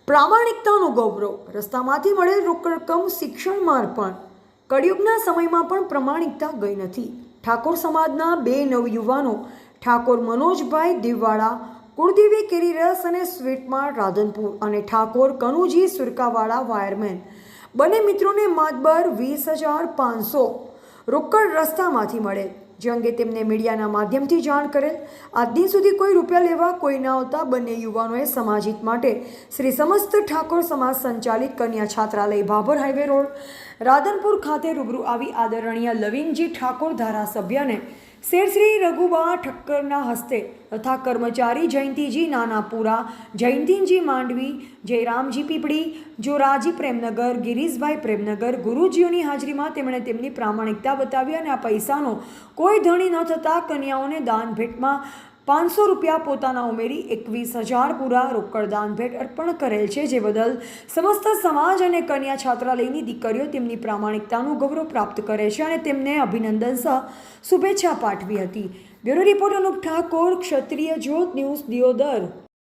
પ્રામાણિકતાનું ગૌરવ, રસ્તામાંથી મળેલ રોકડ રકમ શિક્ષણમાં અર્પણ. કળિયુગના સમયમાં પણ પ્રામાણિકતા ગઈ નથી. ઠાકોર સમાજના બે નવયુવાનો ઠાકોર મનોજભાઈ દેવવાળા કુળદેવી કેરીરસ અને સ્વીટમાર્ટ રાધનપુર અને ઠાકોર કનુજી સુરકાવાળા વાયરમેન બંને મિત્રોને માતબર 20,500 રોકડ રસ્તામાંથી મળે, જે અંગે તેમને મીડિયાના માધ્યમથી જાણ કરેલ. આજ દિન સુધી કોઈ રૂપિયા લેવા કોઈ ના આવતા બંને યુવાનોએ સમાજહિત માટે શ્રી સમસ્ત ઠાકોર સમાજ સંચાલિત કન્યા છાત્રાલય ભાભર હાઈવે રોડ રાધનપુર ખાતે રૂબરૂ આવી આદરણીય લવિંગજી ઠાકોર ધારાસભ્યને શેર શ્રી રઘુબા ઠક્કરના હસ્તે તથા કર્મચારી જયંતિજી નાનાપુરા, જયંતિજી માંડવી, જયરામજી પીપળી, જોરાજી પ્રેમનગર, ગિરીશભાઈ પ્રેમનગર ગુરુજીઓની હાજરીમાં તેમણે તેમની પ્રામાણિકતા બતાવી અને આ પૈસાનો કોઈ ધણી ન થતાં કન્યાઓને દાન ભેટમાં 500 રૂપિયા પોતાના ઉમેરી 21,000 પૂરા રોકડ દાન ભેટ અર્પણ કરેલ છે, જે બદલ સમસ્ત સમાજ અને કન્યા છાત્રાલયની દીકરીઓ તેમની પ્રામાણિકતાનું ગૌરવ પ્રાપ્ત કરે છે અને તેમને અભિનંદન સહ શુભેચ્છા પાઠવી હતી. બ્યુરો રિપોર્ટ અનુપ ઠાકોર, ક્ષત્રિય જ્યોત ન્યૂઝ, દિયોદર.